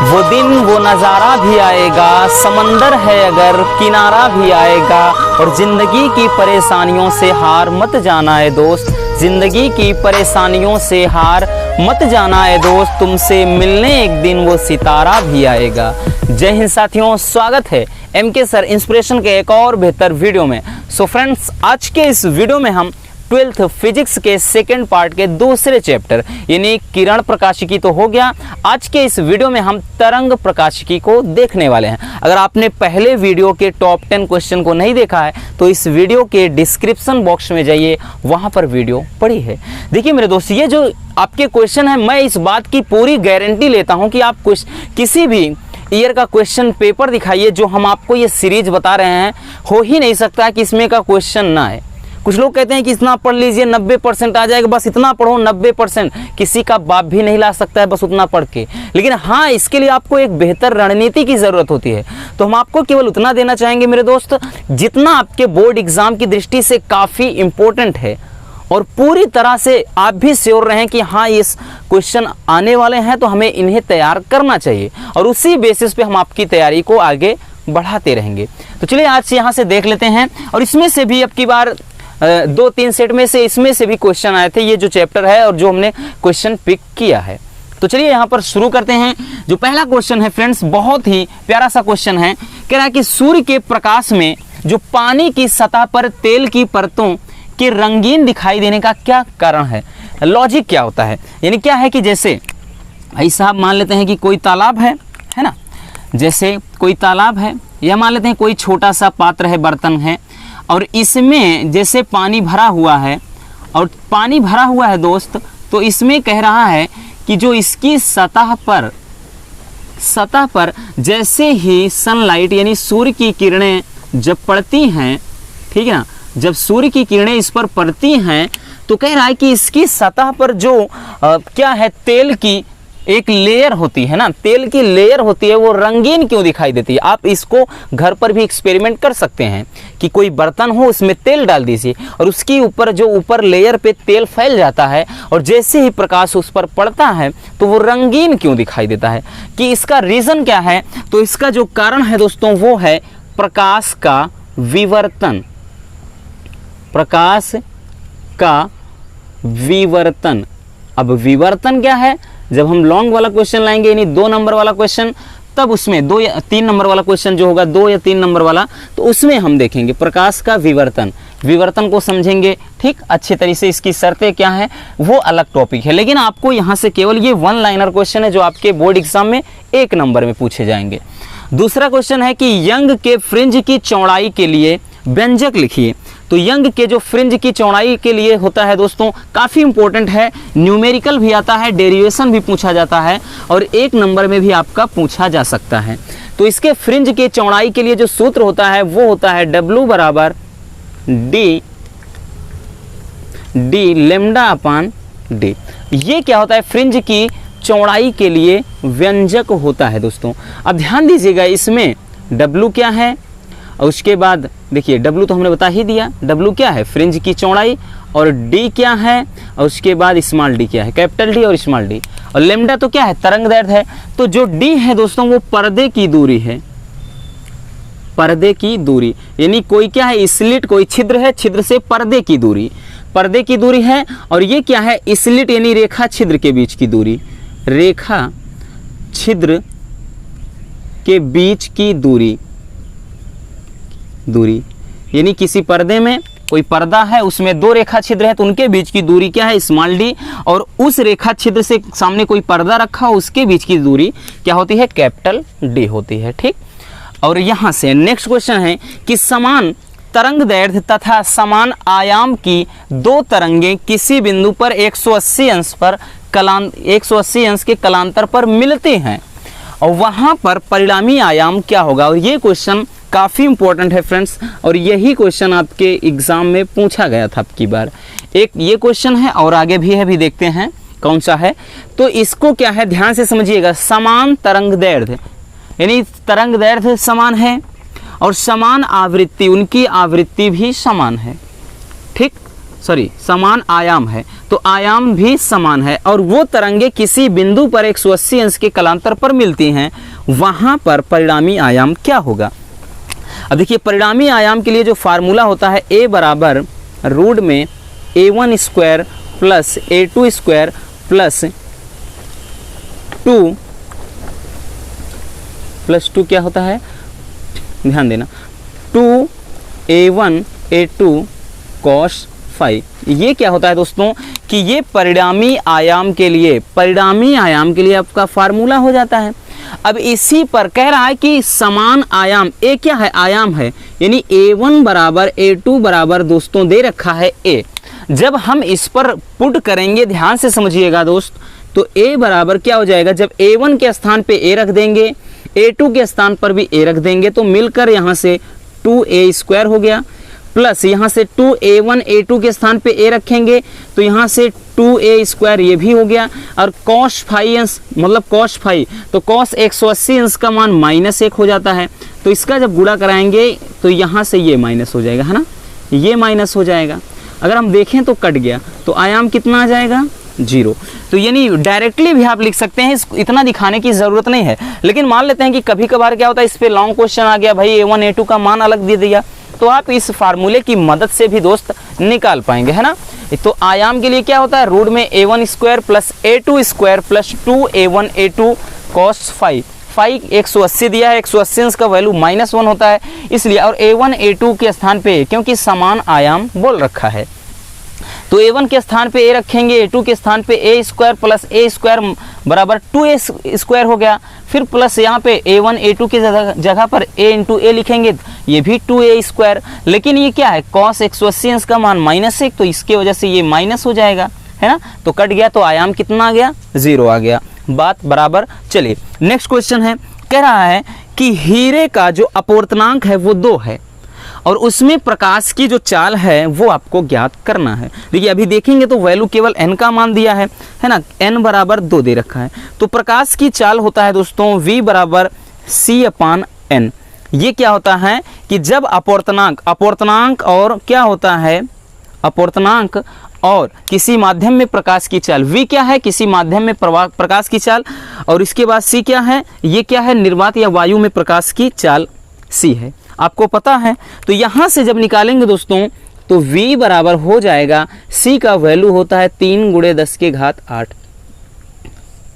वो दिन वो नज़ारा भी आएगा, समंदर है अगर किनारा भी आएगा। और ज़िंदगी की परेशानियों से हार मत जाना है दोस्त, ज़िंदगी की परेशानियों से हार मत जाना है दोस्त, तुमसे मिलने एक दिन वो सितारा भी आएगा। जय हिंद साथियों, स्वागत है MK सर इंस्पिरेशन के एक और बेहतर वीडियो में। सो फ्रेंड्स, आज के इस वीडियो में हम 12th फिजिक्स के सेकेंड पार्ट के दूसरे चैप्टर यानी किरण प्रकाशिकी तो हो गया। आज के इस वीडियो में हम तरंग प्रकाशिकी को देखने वाले हैं। अगर आपने पहले वीडियो के टॉप 10 क्वेश्चन को नहीं देखा है तो इस वीडियो के डिस्क्रिप्शन बॉक्स में जाइए, वहां पर वीडियो पड़ी है। देखिए मेरे दोस्त, ये जो आपके क्वेश्चन है, मैं इस बात की पूरी गारंटी लेता हूं कि आप किसी भी ईयर का क्वेश्चन पेपर दिखाइए, जो हम आपको ये सीरीज बता रहे हैं, हो ही नहीं सकता कि इसमें का क्वेश्चन ना है। कुछ लोग कहते हैं कि इतना पढ़ लीजिए 90% आ जाएगा, बस इतना पढ़ो 90%। किसी का बाप भी नहीं ला सकता है बस उतना पढ़ के। लेकिन हाँ, इसके लिए आपको एक बेहतर रणनीति की ज़रूरत होती है। तो हम आपको केवल उतना देना चाहेंगे मेरे दोस्त, जितना आपके बोर्ड एग्जाम की दृष्टि से काफ़ी इम्पोर्टेंट है और पूरी तरह से आप भी श्योर रहें कि हाँ, इस क्वेश्चन आने वाले हैं तो हमें इन्हें तैयार करना चाहिए, और उसी बेसिस पे हम आपकी तैयारी को आगे बढ़ाते रहेंगे। तो चलिए आज यहाँ से देख लेते हैं, और इसमें से भी अब की बार 2-3 सेट में से इसमें से भी क्वेश्चन आए थे। ये जो चैप्टर है और जो हमने क्वेश्चन पिक किया है, तो चलिए यहाँ पर शुरू करते हैं। जो पहला क्वेश्चन है फ्रेंड्स, बहुत ही प्यारा सा क्वेश्चन है। कह रहा है कि सूर्य के प्रकाश में जो पानी की सतह पर तेल की परतों के रंगीन दिखाई देने का क्या कारण है। लॉजिक क्या होता है, यानी क्या है कि जैसे भाई साहब मान लेते हैं कि कोई तालाब है ना, जैसे कोई तालाब है, या मान लेते हैं कोई छोटा सा पात्र है, बर्तन है, और इसमें जैसे पानी भरा हुआ है, और पानी भरा हुआ है दोस्त, तो इसमें कह रहा है कि जो इसकी सतह पर जैसे ही सनलाइट यानी सूर्य की किरणें जब पड़ती हैं, ठीक है ना, जब सूर्य की किरणें इस पर पड़ती हैं, तो कह रहा है कि इसकी सतह पर जो क्या है, तेल की एक लेयर होती है ना, तेल की लेयर होती है, वो रंगीन क्यों दिखाई देती है। आप इसको घर पर भी एक्सपेरिमेंट कर सकते हैं कि कोई बर्तन हो, उसमें तेल डाल दीजिए, और उसके ऊपर जो ऊपर लेयर पे तेल फैल जाता है, और जैसे ही प्रकाश उस पर पड़ता है तो वो रंगीन क्यों दिखाई देता है। कि इसका रीज़न क्या है, तो इसका जो कारण है दोस्तों वो है प्रकाश का विवर्तन। प्रकाश का विवर्तन। अब विवर्तन क्या है, जब हम लॉन्ग वाला क्वेश्चन लाएंगे यानी 2 नंबर वाला क्वेश्चन, तब उसमें 2 या 3 नंबर वाला क्वेश्चन जो होगा 2 या 3 नंबर वाला, तो उसमें हम देखेंगे प्रकाश का विवर्तन। विवर्तन को समझेंगे, ठीक अच्छे तरीके से। इसकी शर्तें क्या हैं वो अलग टॉपिक है, लेकिन आपको यहाँ से केवल ये 1 लाइनर क्वेश्चन है जो आपके बोर्ड एग्जाम में 1 नंबर में पूछे जाएंगे। दूसरा क्वेश्चन है कि यंग के फ्रिंज की चौड़ाई के लिए व्यंजक लिखिए। तो यंग के जो फ्रिंज की चौड़ाई के लिए होता है दोस्तों, काफ़ी इंपॉर्टेंट है, न्यूमेरिकल भी आता है, डेरिवेशन भी पूछा जाता है, और 1 नंबर में भी आपका पूछा जा सकता है। तो इसके फ्रिंज के चौड़ाई के लिए जो सूत्र होता है वो होता है W बराबर D लेमडा अपान D। ये क्या होता है, फ्रिंज की चौड़ाई के लिए व्यंजक होता है दोस्तों। अब ध्यान दीजिएगा, इसमें W क्या है, और उसके बाद देखिए W तो हमने बता ही दिया, W क्या है, फ्रिंज की चौड़ाई, और D क्या है, और उसके बाद स्मॉल d क्या है, कैपिटल D और स्मॉल d, और लेमडा तो क्या है, तरंगदैर्घ्य है। तो जो D है दोस्तों वो पर्दे की दूरी है, पर्दे की दूरी, यानी कोई क्या है, स्लिट, कोई छिद्र है, छिद्र से पर्दे की दूरी, पर्दे की दूरी है। और ये क्या है, स्लिट यानी रेखा छिद्र के बीच की दूरी, रेखा छिद्र के बीच की दूरी यानी किसी पर्दे में कोई पर्दा है, उसमें 2 रेखा छिद्र है, तो उनके बीच की दूरी क्या है, स्मॉल d, और उस रेखा छिद्र से सामने कोई पर्दा रखा हो उसके बीच की दूरी क्या होती है, कैपिटल D होती है, ठीक। और यहाँ से नेक्स्ट क्वेश्चन है कि समान तरंगदैर्घ्य तथा समान आयाम की 2 तरंगें किसी बिंदु पर 180 अंश के कलांतर पर मिलती हैं, और वहाँ पर परिणामी आयाम क्या होगा। और ये क्वेश्चन काफ़ी इंपॉर्टेंट है फ्रेंड्स, और यही क्वेश्चन आपके एग्जाम में पूछा गया था अब की बार। एक ये क्वेश्चन है और आगे भी है, भी देखते हैं कौन सा है। तो इसको क्या है, ध्यान से समझिएगा, समान तरंगदैर्घ्य यानी तरंगदैर्घ्य समान है, और समान आवृत्ति, उनकी आवृत्ति भी समान है, ठीक। समान आयाम है, तो आयाम भी समान है और वो तरंगे किसी बिंदु पर 180 अंश के कलांतर पर मिलती हैं, वहाँ पर परिणामी आयाम क्या होगा। अब देखिए परिणामी आयाम के लिए जो फार्मूला होता है a बराबर रूट में a1 square plus a2 square plus 2 क्या होता है, ध्यान देना, 2a1 a2 cos फाई। ये क्या होता है दोस्तों कि ये परिणामी आयाम के लिए आपका फार्मूला हो जाता है। अब इसी पर कह रहा है कि समान आयाम ए क्या है, आयाम है, यानी a1 बराबर a2 बराबर दोस्तों दे रखा है a। जब हम इस पर पुट करेंगे, ध्यान से समझिएगा दोस्त, तो a बराबर क्या हो जाएगा, जब a1 के स्थान पे a रख देंगे, a2 के स्थान पर भी a रख देंगे, तो मिलकर यहाँ से 2a स्क्वायर हो गया, प्लस यहाँ से 2a1 a2 के स्थान पे a रखेंगे तो यहाँ से 2a स्क्वायर ये भी हो गया, और cos फाई अंश मतलब cos फाई, तो cos 180 अंश का मान -1 हो जाता है, तो इसका जब गुणा कराएंगे तो यहाँ से ये माइनस हो जाएगा, है ना, ये माइनस हो जाएगा। अगर हम देखें तो कट गया, तो आयाम कितना आ जाएगा, 0। तो यानी डायरेक्टली भी आप लिख सकते हैं, इतना दिखाने की ज़रूरत नहीं है। लेकिन मान लेते हैं कि कभी कभार क्या होता है, इस पर लॉन्ग क्वेश्चन आ गया, भाई a1 a2 का मान अलग दे दिया, तो आप इस फार्मूले की मदद से भी दोस्त निकाल पाएंगे, है ना। तो आयाम के लिए क्या होता है, रूट में a1 square plus a2 square plus 2a1 a2 cos phi. Phi 180 दिया है, 180 का वैल्यू -1 होता है इसलिए, और a1 a2 के स्थान पे क्योंकि समान आयाम बोल रखा है, तो a1 के स्थान पे a रखेंगे, a2 के स्थान पे a square plus a square बराबर 2a स्क्वायर हो गया, फिर प्लस यहाँ पे a1 a2 की जगह पर a इंटू a लिखेंगे, ये भी 2a स्क्वायर। लेकिन ये क्या है, cos 180 अंश का मान -1, तो इसके वजह से ये माइनस हो जाएगा, है ना, तो कट गया, तो आयाम कितना आ गया, 0 आ गया, बात बराबर। चलिए नेक्स्ट क्वेश्चन है, कह रहा है कि हीरे का जो अपवर्तनांक है वो 2 है और उसमें प्रकाश की जो चाल है वो आपको ज्ञात करना है। देखिए अभी देखेंगे तो वैल्यू केवल n का मान दिया है ना, n बराबर 2 दे रखा है, तो प्रकाश की चाल होता है दोस्तों v बराबर c/n। ये क्या होता है कि जब अपवर्तनांक और क्या होता है, अपवर्तनांक और किसी माध्यम में प्रकाश की चाल, v क्या है, किसी माध्यम में प्रकाश की चाल, और इसके बाद c क्या है, ये क्या है, निर्वात या वायु में प्रकाश की चाल c है, आपको पता है। तो यहाँ से जब निकालेंगे दोस्तों तो v बराबर हो जाएगा, c का वैल्यू होता है 3 × 10⁸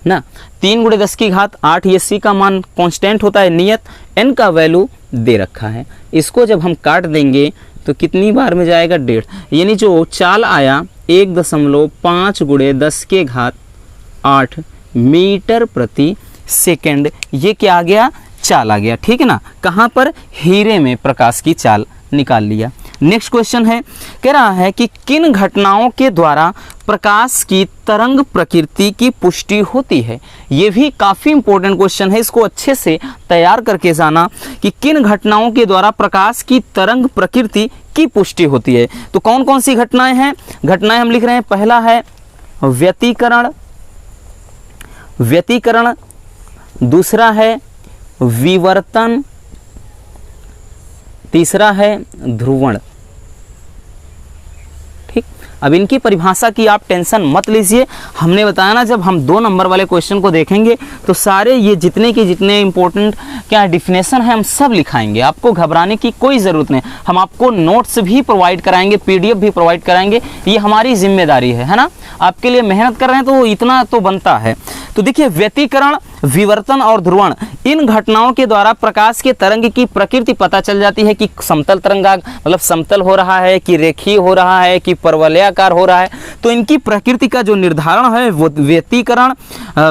ना, 3 × 10⁸, ये c का मान कांस्टेंट होता है, नियत, n का वैल्यू दे रखा है। इसको जब हम काट देंगे तो कितनी बार में जाएगा, 1.5, यानी जो चाल आया 1.5 × 10⁸ मीटर प्रति सेकंड, ये क्या आ गया, चाल आ गया, ठीक है ना। कहाँ पर, हीरे में प्रकाश की चाल निकाल लिया। नेक्स्ट क्वेश्चन है, कह रहा है कि किन घटनाओं के द्वारा प्रकाश की तरंग प्रकृति की पुष्टि होती है। ये भी काफ़ी इंपॉर्टेंट क्वेश्चन है, इसको अच्छे से तैयार करके जाना कि किन घटनाओं के द्वारा प्रकाश की तरंग प्रकृति की पुष्टि होती है। तो कौन कौन सी घटनाएं हैं, घटनाएं हम लिख रहे हैं, पहला है व्यतिकरण, दूसरा है विवर्तन, तीसरा है ध्रुवण। ठीक, अब इनकी परिभाषा की आप टेंशन मत लीजिए, हमने बताया ना, जब हम 2 नंबर वाले क्वेश्चन को देखेंगे तो सारे ये जितने इंपॉर्टेंट क्या डिफिनेशन है हम सब लिखाएंगे, आपको घबराने की कोई ज़रूरत नहीं। हम आपको नोट्स भी प्रोवाइड कराएंगे, PDF भी प्रोवाइड कराएंगे, ये हमारी जिम्मेदारी है ना, आपके लिए मेहनत कर रहे हैं तो इतना तो बनता है। तो देखिए व्यतिकरण, विवर्तन और ध्रुवण, इन घटनाओं के द्वारा प्रकाश के तरंग की प्रकृति पता चल जाती है कि समतल तरंगाग मतलब समतल हो रहा है, कि रेखीय हो रहा है, कि परवलयाकार हो रहा है। तो इनकी प्रकृति का जो निर्धारण है वो व्यतिकरण,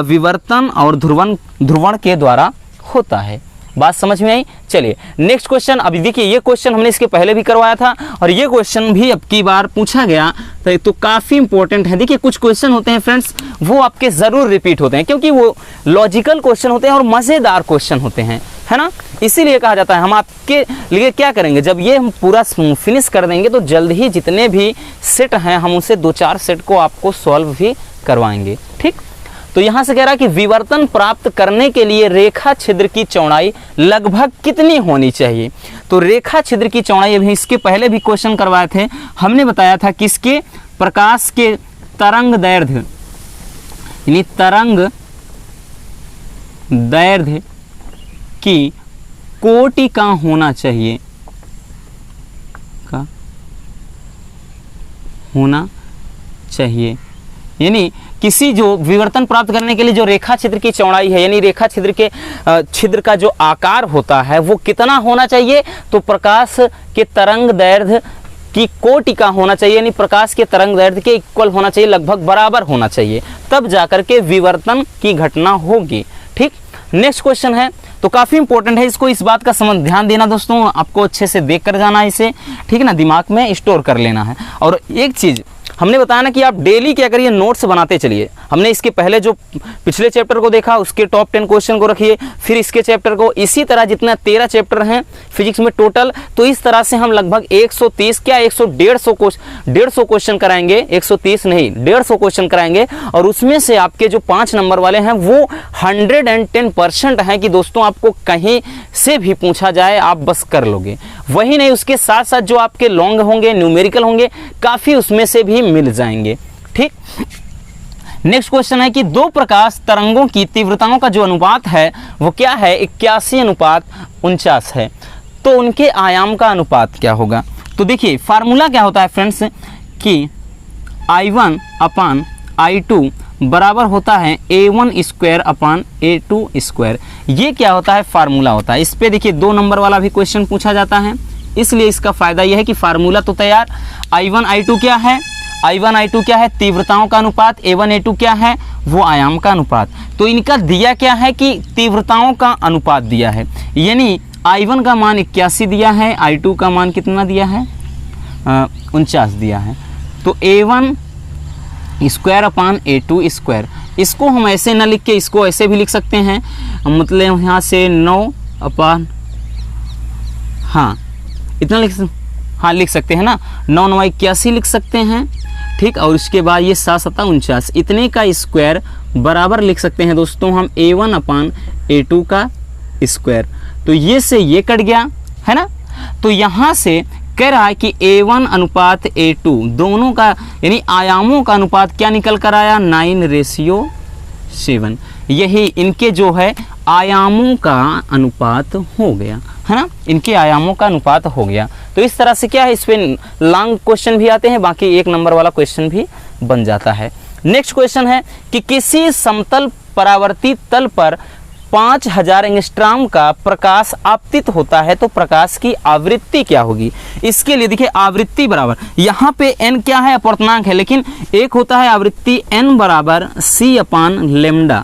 विवर्तन और ध्रुवण के द्वारा होता है। बात समझ में आई। चलिए नेक्स्ट क्वेश्चन। अभी देखिए ये क्वेश्चन हमने इसके पहले भी करवाया था और ये क्वेश्चन भी अब की बार पूछा गया तो काफ़ी इंपॉर्टेंट है। देखिए कुछ क्वेश्चन होते हैं फ्रेंड्स वो आपके ज़रूर रिपीट होते हैं क्योंकि वो लॉजिकल क्वेश्चन होते हैं और मज़ेदार क्वेश्चन होते हैं, है ना। इसीलिए कहा जाता है हम आपके लिए क्या करेंगे, जब ये हम पूरा फिनिश कर देंगे तो जल्द ही जितने भी सेट हैं हम उसे 2-4 सेट को आपको सॉल्व भी करवाएंगे। ठीक, तो यहाँ से कह रहा है कि विवर्तन प्राप्त करने के लिए रेखा छिद्र की चौड़ाई लगभग कितनी होनी चाहिए। तो रेखा छिद्र की चौड़ाई, अभी इसके पहले भी क्वेश्चन करवाए थे, हमने बताया था किसके, प्रकाश के तरंग दैर्ध्य यानी तरंग दैर्ध्य की कोटि का होना चाहिए, का होना चाहिए। यानी किसी जो विवर्तन प्राप्त करने के लिए जो रेखा छिद्र की चौड़ाई है, यानी रेखा छिद्र के छिद्र का जो आकार होता है वो कितना होना चाहिए, तो प्रकाश के तरंग दैर्ध्य की कोटि का होना चाहिए, यानी प्रकाश के तरंग दैर्ध्य के इक्वल होना चाहिए, लगभग बराबर होना चाहिए, तब जाकर के विवर्तन की घटना होगी। ठीक, नेक्स्ट क्वेश्चन है, तो काफ़ी इंपॉर्टेंट है, इसको इस बात का ध्यान देना दोस्तों, आपको अच्छे से देख कर जाना है इसे, ठीक है ना, दिमाग में स्टोर कर लेना है। और एक चीज़ हमने बताया ना कि आप डेली क्या करिए, नोट्स बनाते चलिए। हमने इसके पहले जो पिछले चैप्टर को देखा उसके टॉप 10 क्वेश्चन को रखिए, फिर इसके चैप्टर को, इसी तरह जितना 13 चैप्टर हैं फिजिक्स में टोटल, तो इस तरह से हम लगभग 130 क्या 150 क्वेश्चन कराएंगे, 130 नहीं 150 क्वेश्चन कराएंगे। और उसमें से आपके जो 5 नंबर वाले हैं वो 110% हैं कि दोस्तों आपको कहीं से भी पूछा जाए आप बस कर लोगे। वही नहीं, उसके साथ साथ जो आपके लॉन्ग होंगे, न्यूमेरिकल होंगे, काफ़ी उसमें से भी मिल जाएंगे। ठीक, नेक्स्ट क्वेश्चन है कि दो प्रकाश तरंगों की तीव्रताओं का जो अनुपात है वो क्या है, 81:49 है, तो उनके आयाम का अनुपात क्या होगा। तो देखिए फार्मूला क्या होता है फ्रेंड्स कि I1/I2 बराबर होता है A1² ये क्या होता है, फार्मूला होता है। इस पे देखिए 2 नंबर वाला भी क्वेश्चन पूछा जाता है, इसलिए इसका फायदा यह है कि फार्मूला तो तैयार। I1/I2 क्या है, I1/I2 क्या है, तीव्रताओं का अनुपात, A1/A2 क्या है, वो आयाम का अनुपात। तो इनका दिया क्या है कि तीव्रताओं का अनुपात दिया है, यानी I1 का मान 81 दिया है, I2 का मान कितना दिया है, 49 दिया है। तो A1²/A2², इसको हम ऐसे ना लिख के इसको ऐसे भी लिख सकते हैं, मतलब यहाँ से 9 इतना लिख सकते हैं ना, 9 9 81 लिख सकते हैं। ठीक, और उसके बाद ये 7 7 49, इतने का स्क्वायर बराबर लिख सकते हैं दोस्तों हम A1/A2 का स्क्वायर। तो ये से ये कट गया है ना, तो यहाँ से कह रहा है कि A1/A2 दोनों का यानी आयामों का अनुपात क्या निकल कर आया, 9:7। यही इनके जो है आयामों का अनुपात हो गया है ना, इनके आयामों का अनुपात हो गया। तो इस तरह से क्या है, इस पे लॉन्ग क्वेश्चन भी आते हैं, बाकी 1 नंबर वाला क्वेश्चन भी बन जाता है। नेक्स्ट क्वेश्चन है कि किसी समतल परावर्ती तल पर 5000 एंगस्ट्रॉम का प्रकाश आपतित होता है, तो प्रकाश की आवृत्ति क्या होगी। इसके लिए देखिए आवृत्ति बराबर, यहाँ पे n क्या है, अपवर्तनांक है, लेकिन एक होता है आवृत्ति n बराबर c/λ।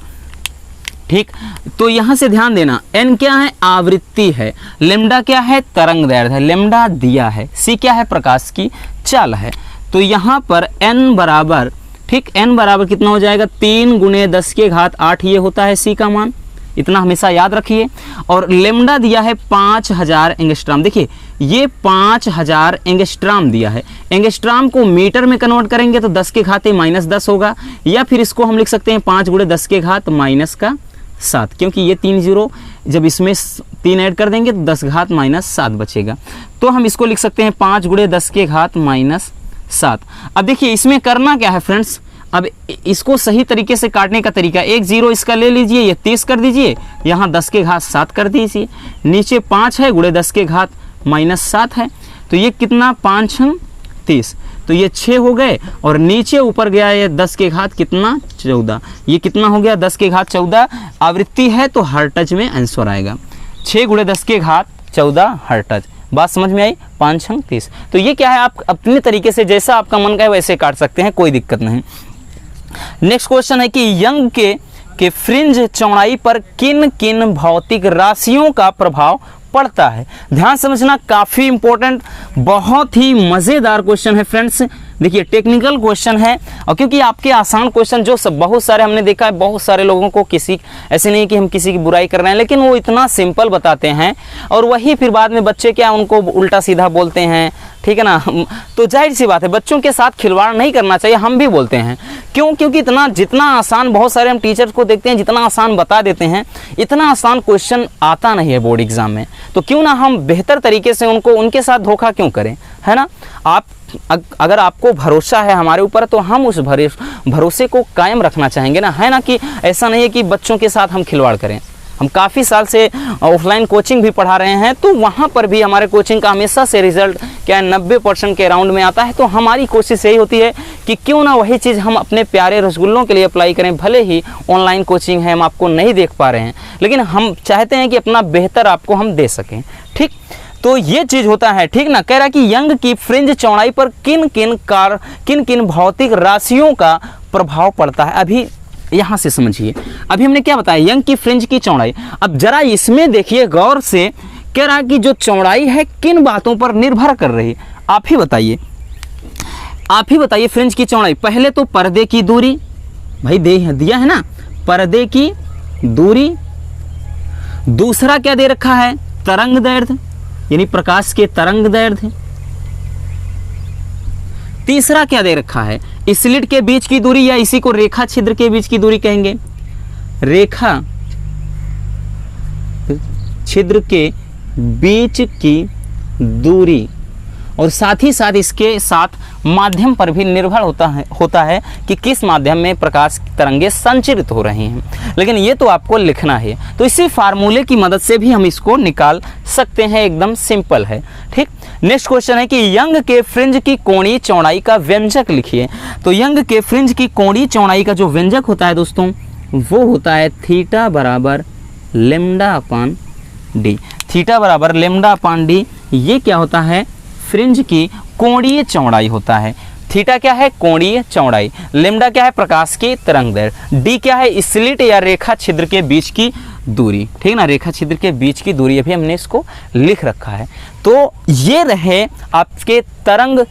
ठीक, तो यहाँ से ध्यान देना, n क्या है, आवृत्ति है, लैम्डा क्या है, तरंग दैर्ध्य है, लैम्डा दिया है, c क्या है, प्रकाश की चाल है। तो यहाँ पर n बराबर, ठीक, n बराबर कितना हो जाएगा, 3 × 10⁸ ये होता है c का मान, इतना हमेशा याद रखिए। और लैम्डा दिया है 5000 एंगस्ट्रॉम, देखिए ये 5000 एंगस्ट्रॉम दिया है, एंगस्ट्रॉम को मीटर में कन्वर्ट करेंगे तो 10⁻⁻10 होगा, या फिर इसको हम लिख सकते हैं 5 × 10⁻⁷, क्योंकि ये 3 0 जब इसमें 3 ऐड कर देंगे तो 10⁻⁷ बचेगा, तो हम इसको लिख सकते हैं 5 × 10⁻⁷। अब देखिए इसमें करना क्या है फ्रेंड्स, अब इसको सही तरीके से काटने का तरीका, 1 0 इसका ले लीजिए, ये 30 कर दीजिए, यहाँ 10⁻⁷ कर दीजिए, नीचे 5 है × 10⁻⁻7 है, तो ये कितना 5 × 30, तो ये 6 हो गए, और नीचे ऊपर गया ये 10⁻14, ये कितना हो गया 10⁻14, आवृत्ति है तो हर्ट्ज में आंसर आएगा, 6 × 10⁻14 हर्ट्ज। बात समझ में आई, 5 × 30। तो ये क्या है, आप अपने तरीके से जैसा आपका मन का है वैसे काट सकते हैं, कोई दिक्कत नहीं। नेक्स्ट क्वेश्चन है कि यंग के फ्रिंज चौड़ाई पर किन किन भौतिक राशियों का प्रभाव पड़ता है। ध्यान समझना, काफ़ी इंपॉर्टेंट, बहुत ही मज़ेदार क्वेश्चन है फ्रेंड्स। देखिए टेक्निकल क्वेश्चन है, और क्योंकि आपके आसान क्वेश्चन जो सब बहुत सारे हमने देखा है, बहुत सारे लोगों को किसी ऐसे नहीं कि हम किसी की बुराई कर रहे हैं, लेकिन वो इतना सिंपल बताते हैं, और वही फिर बाद में बच्चे क्या उनको उल्टा सीधा बोलते हैं, ठीक है ना। तो जाहिर सी बात है बच्चों के साथ खिलवाड़ नहीं करना चाहिए, हम भी बोलते हैं। क्यों? क्योंकि जितना आसान, बहुत सारे हम टीचर्स को देखते हैं जितना आसान बता देते हैं, इतना आसान क्वेश्चन आता नहीं है बोर्ड एग्जाम में। तो क्यों ना हम बेहतर तरीके से उनके साथ धोखा क्यों करें, है ना। अगर आपको भरोसा है हमारे ऊपर तो हम उस भरोसे को कायम रखना चाहेंगे ना, है ना। कि ऐसा नहीं है कि बच्चों के साथ हम खिलवाड़ करें। हम काफ़ी साल से ऑफलाइन कोचिंग भी पढ़ा रहे हैं, तो वहाँ पर भी हमारे कोचिंग का हमेशा से रिजल्ट क्या है 90% के अराउंड में आता है। तो हमारी कोशिश यही होती है कि क्यों ना वही चीज़ हम अपने प्यारे रसगुल्लों के लिए अप्लाई करें। भले ही ऑनलाइन कोचिंग है, हम आपको नहीं देख पा रहे हैं, लेकिन हम चाहते हैं कि अपना बेहतर आपको हम दे सकें, ठीक। तो ये चीज़ होता है, ठीक ना। कह रहा है कि यंग की फ्रिंज चौड़ाई पर किन किन भौतिक राशियों का प्रभाव पड़ता है। अभी यहाँ से समझिए, अभी हमने क्या बताया, यंग की फ्रिंज की चौड़ाई। अब जरा इसमें देखिए गौर से, कह रहा है कि जो चौड़ाई है किन बातों पर निर्भर कर रही है। आप ही बताइए फ्रिंज की चौड़ाई। पहले तो पर्दे की दूरी, भाई दिया है ना, पर्दे की दूरी। दूसरा क्या दे रखा है, तरंग दैर्ध्य, यानी प्रकाश के तरंग दैर्ध्य। तीसरा क्या दे रखा है, स्लिट के बीच की दूरी, या इसी को रेखा छिद्र के बीच की दूरी कहेंगे, रेखा छिद्र के बीच की दूरी। और साथ ही साथ इसके साथ माध्यम पर भी निर्भर होता है कि किस माध्यम में प्रकाश की तरंगें संचरित हो रही हैं। लेकिन ये तो आपको लिखना है, तो इसी फार्मूले की मदद से भी हम इसको निकाल सकते हैं, एकदम सिंपल है, ठीक। नेक्स्ट क्वेश्चन है कि यंग के फ्रिंज की कोणीय चौड़ाई का व्यंजक लिखिए। तो यंग के फ्रिंज की कोणीय चौड़ाई का जो व्यंजक होता है दोस्तों, वो होता है थीटा बराबर लेमडा अपान डी। थीटा बराबर लेमडा अपान डी, ये क्या होता है, फ्रिंज की कोणीय चौड़ाई होता है। थीटा क्या है, कोणीय चौड़ाई, लेमडा क्या है, प्रकाश की तरंग दैर्ध्य, डी क्या है, स्लिट या रेखा छिद्र के बीच की दूरी, ठीक ना, रेखा छिद्र के बीच की दूरी। अभी हमने इसको लिख रखा है। तो ये रहे आपके तरंग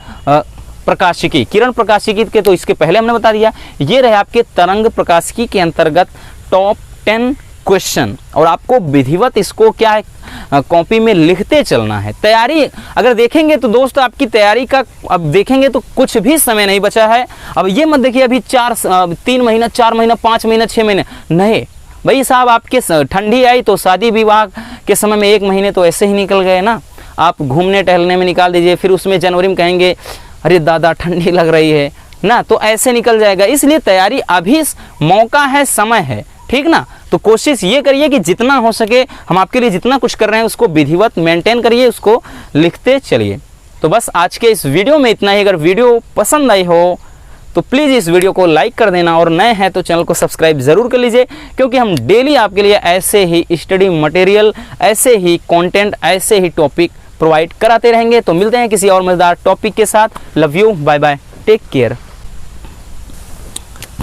प्रकाशिकी, किरण प्रकाशिकी के, तो इसके पहले हमने बता दिया। ये रहे आपके तरंग प्रकाशिकी के अंतर्गत टॉप 10 क्वेश्चन, और आपको विधिवत इसको क्या है कॉपी में लिखते चलना है। तैयारी अगर देखेंगे तो दोस्त आपकी तैयारी का अब देखेंगे तो कुछ भी समय नहीं बचा है। अब ये मत देखिए अभी 3 महीना, 4 महीना, 5 महीना, 6 महीने, नहीं भाई साहब। आपके ठंडी आई तो शादी विवाह के समय में 1 महीने तो ऐसे ही निकल गए ना। आप घूमने टहलने में निकाल दीजिए, फिर उसमें जनवरी में कहेंगे अरे दादा ठंडी लग रही है ना, तो ऐसे निकल जाएगा। इसलिए तैयारी अभी मौका है, समय है, ठीक ना। तो कोशिश ये करिए कि जितना हो सके हम आपके लिए जितना कुछ कर रहे हैं उसको विधिवत मेंटेन करिए, उसको लिखते चलिए। तो बस आज के इस वीडियो में इतना ही। अगर वीडियो पसंद आई हो तो प्लीज़ इस वीडियो को लाइक कर देना, और नए हैं तो चैनल को सब्सक्राइब ज़रूर कर लीजिए, क्योंकि हम डेली आपके लिए ऐसे ही स्टडी मटेरियल, ऐसे ही कंटेंट, ऐसे ही टॉपिक प्रोवाइड कराते रहेंगे। तो मिलते हैं किसी और मज़ेदार टॉपिक के साथ। Love you, bye bye, take care.